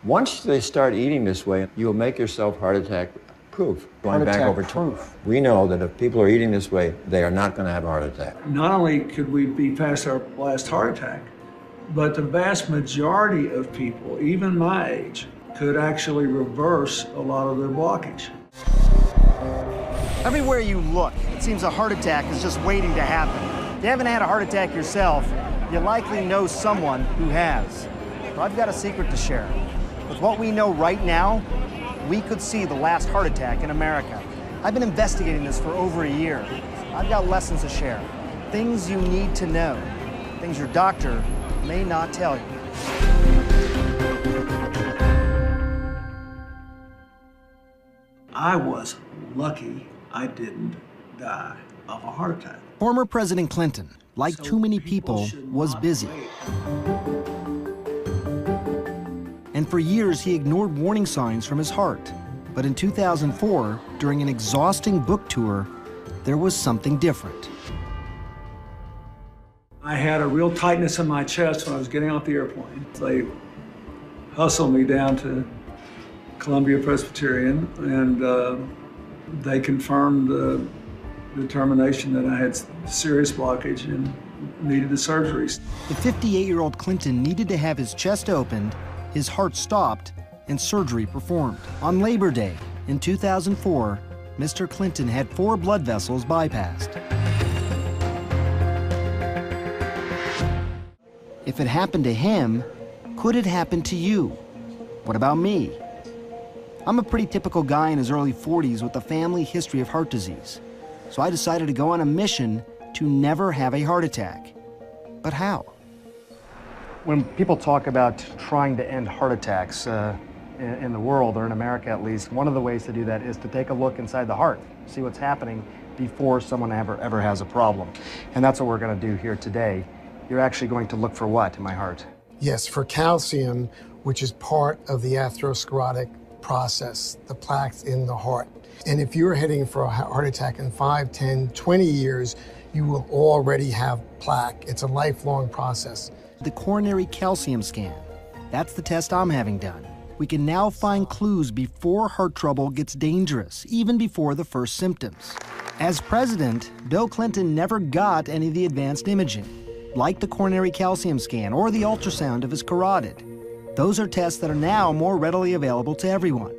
Once they start eating this way, you'll make yourself heart attack proof. Going back over proof. We know that if people are eating this way, they are not going to have a heart attack. Not only could we be past our last heart attack, but the vast majority of people, even my age, could actually reverse a lot of their blockage. Everywhere you look, it seems a heart attack is just waiting to happen. If you haven't had a heart attack yourself, you likely know someone who has. But I've got a secret to share. With what we know right now, we could see the last heart attack in America. I've been investigating this for over a year. I've got lessons to share, things you need to know, things your doctor may not tell you. I was lucky I didn't die of a heart attack. Former President Clinton, like too many people, was busy. And for years, he ignored warning signs from his heart. But in 2004, during an exhausting book tour, there was something different. I had a real tightness in my chest when I was getting off the airplane. They hustled me down to Columbia Presbyterian, and they confirmed the determination that I had serious blockage and needed the surgeries. The 58-year-old Clinton needed to have his chest opened, his heart stopped, and surgery performed. On Labor Day in 2004, Mr. Clinton had 4 blood vessels bypassed. If it happened to him, could it happen to you? What about me? I'm a pretty typical guy in his early 40s with a family history of heart disease. So I decided to go on a mission to never have a heart attack. But how? When people talk about trying to end heart attacks in the world, or in America at least, one of the ways to do that is to take a look inside the heart, see what's happening before someone ever has a problem. And that's what we're going to do here today. You're actually going to look for what in my heart? Yes, for calcium, which is part of the atherosclerotic process, the plaques in the heart. And if you're heading for a heart attack in 5, 10, 20 years, you will already have plaque. It's a lifelong process. The coronary calcium scan. That's the test I'm having done. We can now find clues before heart trouble gets dangerous, even before the first symptoms. As president, Bill Clinton never got any of the advanced imaging, like the coronary calcium scan or the ultrasound of his carotid. Those are tests that are now more readily available to everyone.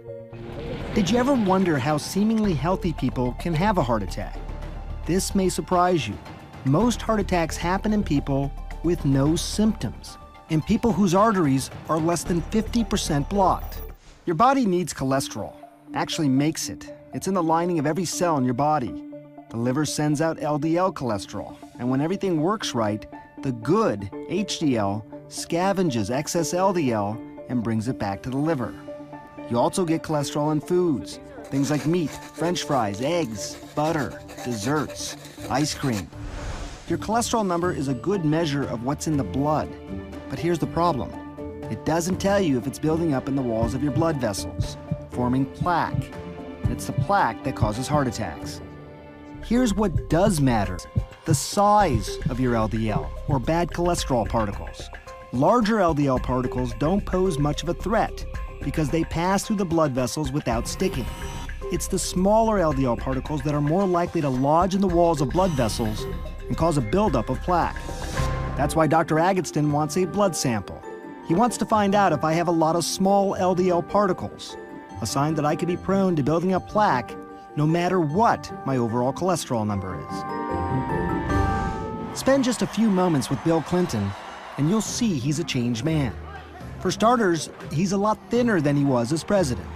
Did you ever wonder how seemingly healthy people can have a heart attack? This may surprise you. Most heart attacks happen in people with no symptoms, in people whose arteries are less than 50% blocked. Your body needs cholesterol, actually makes it. It's in the lining of every cell in your body. The liver sends out LDL cholesterol, and when everything works right, the good HDL scavenges excess LDL and brings it back to the liver. You also get cholesterol in foods, things like meat, French fries, eggs, butter, desserts, ice cream. Your cholesterol number is a good measure of what's in the blood. But here's the problem. It doesn't tell you if it's building up in the walls of your blood vessels, forming plaque. And it's the plaque that causes heart attacks. Here's what does matter: the size of your LDL, or bad cholesterol particles. Larger LDL particles don't pose much of a threat because they pass through the blood vessels without sticking. It's the smaller LDL particles that are more likely to lodge in the walls of blood vessels and cause a buildup of plaque. That's why Dr. Agatston wants a blood sample. He wants to find out if I have a lot of small LDL particles, a sign that I could be prone to building up plaque no matter what my overall cholesterol number is. Spend just a few moments with Bill Clinton and you'll see he's a changed man. For starters, he's a lot thinner than he was as president.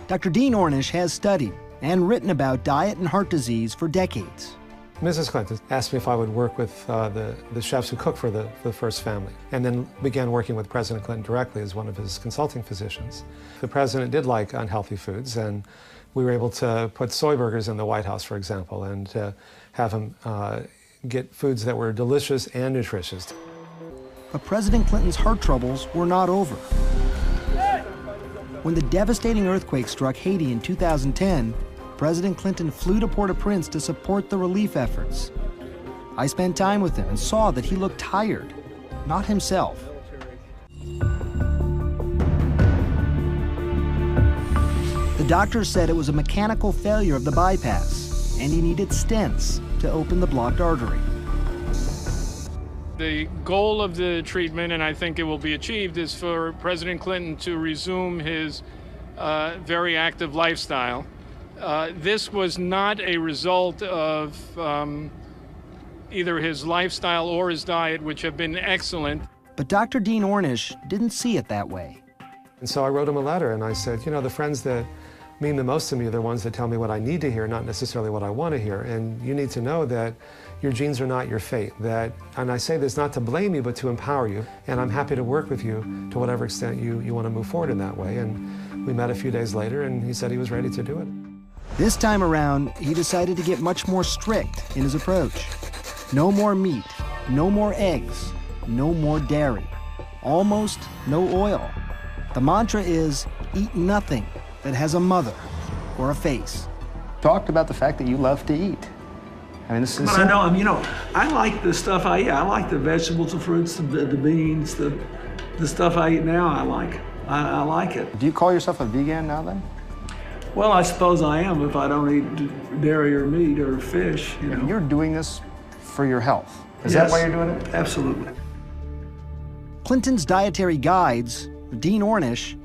Dr. Dean Ornish has studied and written about diet and heart disease for decades. Mrs. Clinton asked me if I would work with the chefs who cook for the first family, and then began working with President Clinton directly as one of his consulting physicians. The president did like unhealthy foods, and we were able to put soy burgers in the White House, for example, and to have him get foods that were delicious and nutritious. But President Clinton's heart troubles were not over. When the devastating earthquake struck Haiti in 2010, President Clinton flew to Port-au-Prince to support the relief efforts. I spent time with him and saw that he looked tired, not himself. The doctors said it was a mechanical failure of the bypass, and he needed stents to open the blocked artery. The goal of the treatment, and I think it will be achieved, is for President Clinton to resume his very active lifestyle. This was not a result of either his lifestyle or his diet, which have been excellent. But Dr. Dean Ornish didn't see it that way. And so I wrote him a letter and I said, you know, the friends that mean the most to me are the ones that tell me what I need to hear, not necessarily what I want to hear. And you need to know that your genes are not your fate. And I say this not to blame you, but to empower you. And I'm happy to work with you to whatever extent you want to move forward in that way. And we met a few days later and he said he was ready to do it. This time around, he decided to get much more strict in his approach. No more meat, no more eggs, no more dairy, almost no oil. The mantra is, eat nothing that has a mother or a face. Talked about the fact that you love to eat. I mean, this is. But I like the stuff I eat. I like the vegetables, the fruits, the beans, the stuff I eat now. I like it. Do you call yourself a vegan now then? Well, I suppose I am if I don't eat dairy or meat or fish. You're doing this for your health. Is Yes, that why you're doing it? Absolutely. Clinton's dietary guides, Dean Ornish,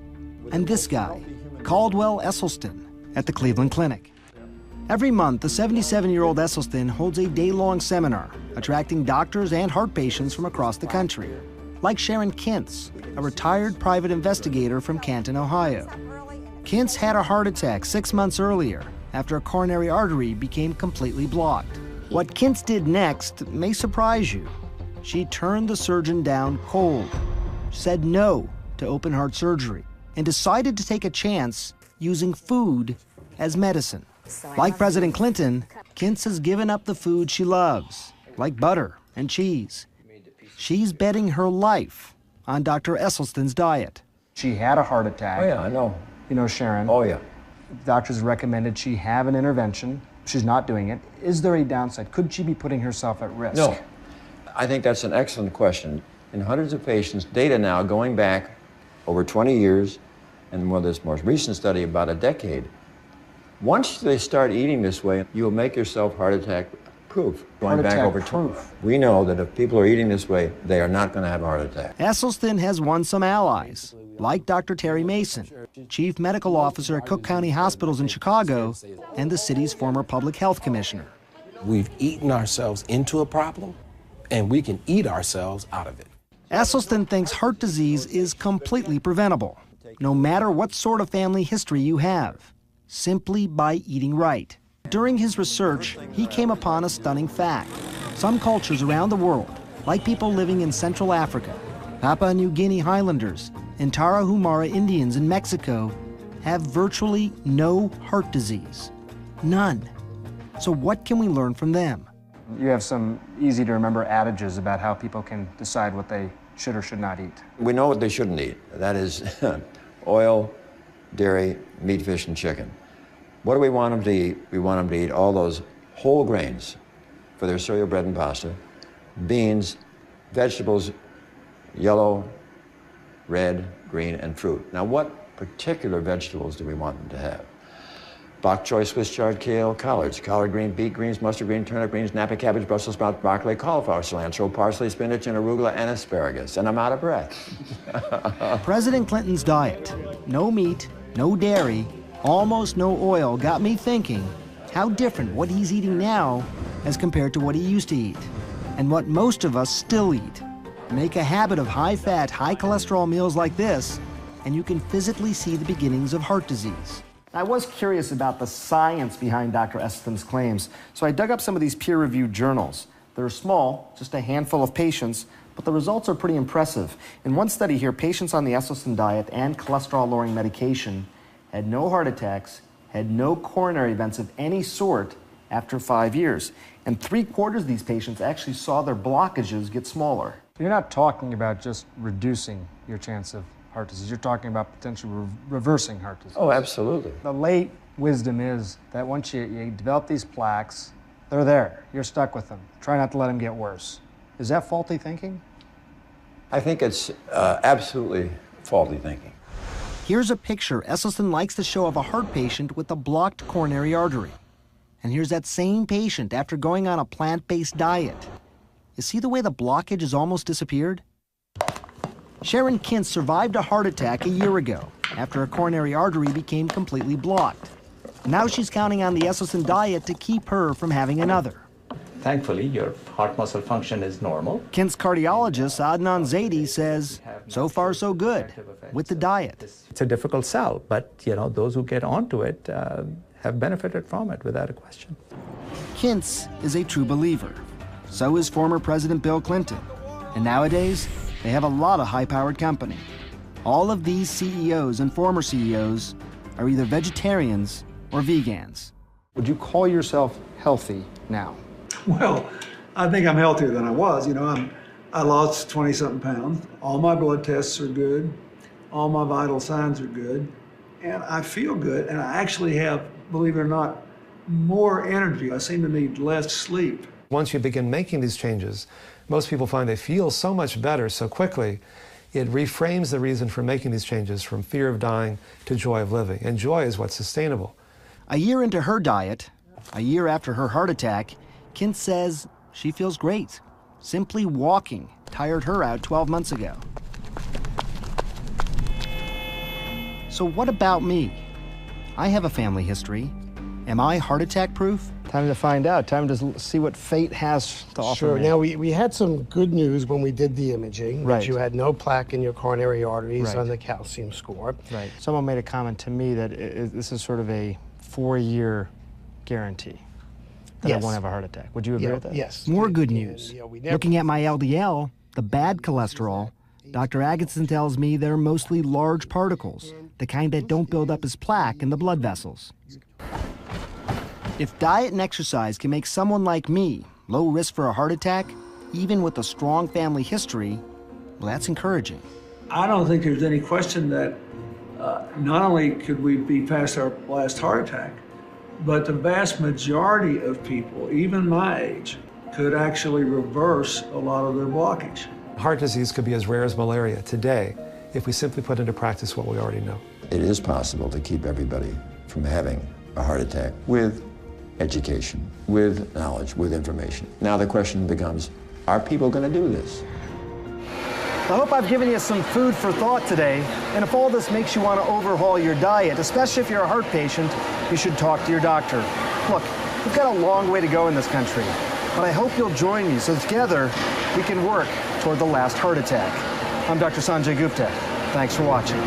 and this guy, Caldwell Esselstyn, at the Cleveland Clinic. Every month, the 77-year-old Esselstyn holds a day-long seminar, attracting doctors and heart patients from across the country, like Sharon Kintz, a retired private investigator from Canton, Ohio. Kintz had a heart attack 6 months earlier after a coronary artery became completely blocked. What Kintz did next may surprise you. She turned the surgeon down cold, said no to open heart surgery, and decided to take a chance using food as medicine. Like President Clinton, Kintz has given up the food she loves, like butter and cheese. She's betting her life on Dr. Esselstyn's diet. She had a heart attack. Oh, yeah, I know. You know Sharon. Oh, yeah. Doctors recommended she have an intervention. She's not doing it. Is there a downside? Could she be putting herself at risk? No. I think that's an excellent question. In hundreds of patients, data now going back over 20 years, and this most recent study about a decade, once they start eating this way, you will make yourself heart attack proof. Going back over proof. We know that if people are eating this way, they are not going to have a heart attack. Esselstyn has won some allies, like Dr. Terry Mason, Chief Medical Officer at Cook County Hospitals in Chicago, and the city's former public health commissioner. We've eaten ourselves into a problem, and we can eat ourselves out of it. Esselstyn thinks heart disease is completely preventable, no matter what sort of family history you have, simply by eating right. During his research, he came upon a stunning fact. Some cultures around the world, like people living in Central Africa, Papua New Guinea Highlanders, and Tarahumara Indians in Mexico, have virtually no heart disease. None. So what can we learn from them? You have some easy to remember adages about how people can decide what they should or should not eat. We know what they shouldn't eat. That is oil, dairy, meat, fish, and chicken. What do we want them to eat? We want them to eat all those whole grains for their cereal, bread, and pasta, beans, vegetables, yellow, red, green, and fruit. Now, what particular vegetables do we want them to have? Bok choy, Swiss chard, kale, collards, collard green, beet greens, mustard green, turnip greens, napa cabbage, Brussels sprouts, broccoli, cauliflower, cilantro, parsley, spinach, and arugula, and asparagus. And I'm out of breath. President Clinton's diet, no meat, no dairy, almost no oil, got me thinking, how different what he's eating now as compared to what he used to eat, and what most of us still eat. Make a habit of high-fat, high-cholesterol meals like this, and you can physically see the beginnings of heart disease. I was curious about the science behind Dr. Esselstyn's claims, so I dug up some of these peer-reviewed journals. They're small, just a handful of patients, but the results are pretty impressive. In one study here, patients on the Esselstyn diet and cholesterol-lowering medication had no heart attacks, had no coronary events of any sort after 5 years. And 3/4 of these patients actually saw their blockages get smaller. You're not talking about just reducing your chance of heart disease. You're talking about potentially reversing heart disease. Oh, absolutely. The late wisdom is that once you develop these plaques, they're there. You're stuck with them. Try not to let them get worse. Is that faulty thinking? I think it's absolutely faulty thinking. Here's a picture Esselstyn likes to show of a heart patient with a blocked coronary artery. And here's that same patient after going on a plant-based diet. You see the way the blockage has almost disappeared? Sharon Kintz survived a heart attack a year ago after a coronary artery became completely blocked. Now she's counting on the Esselstyn diet to keep her from having another. Thankfully, your heart muscle function is normal. Kintz's cardiologist, Adnan Zaidi, says so far so good with the diet. It's a difficult sell, but those who get onto it have benefited from it without a question. Kintz is a true believer. So is former President Bill Clinton. And nowadays, they have a lot of high-powered company. All of these CEOs and former CEOs are either vegetarians or vegans. Would you call yourself healthy now? Well, I think I'm healthier than I was. I lost 20-something pounds. All my blood tests are good. All my vital signs are good. And I feel good. And I actually have, believe it or not, more energy. I seem to need less sleep. Once you begin making these changes, most people find they feel so much better so quickly, it reframes the reason for making these changes from fear of dying to joy of living. And joy is what's sustainable. A year into her diet, a year after her heart attack, Kintz says she feels great. Simply walking tired her out 12 months ago. So what about me? I have a family history. Am I heart attack proof? Time to find out. Time to see what fate has to offer Sure. me. Now, we had some good news when we did the imaging, Right. that you had no plaque in your coronary arteries Right. on the calcium score. Right. Someone made a comment to me that this is sort of a 4-year guarantee that I Yes. won't have a heart attack. Would you agree with that? Yes. More good news. Looking at my LDL, the bad cholesterol, Dr. Agatston tells me they're mostly large particles, the kind that don't build up as plaque in the blood vessels. If diet and exercise can make someone like me low risk for a heart attack, even with a strong family history, well, that's encouraging. I don't think there's any question that not only could we be past our last heart attack, but the vast majority of people, even my age, could actually reverse a lot of their blockage. Heart disease could be as rare as malaria today if we simply put into practice what we already know. It is possible to keep everybody from having a heart attack with education, with knowledge, with information. Now the question becomes, are people going to do this? I hope I've given you some food for thought today, and if all this makes you want to overhaul your diet, especially if you're a heart patient, you should talk to your doctor. Look, we've got a long way to go in this country, but I hope you'll join me so together we can work toward the last heart attack. I'm Dr. Sanjay Gupta. Thanks for watching.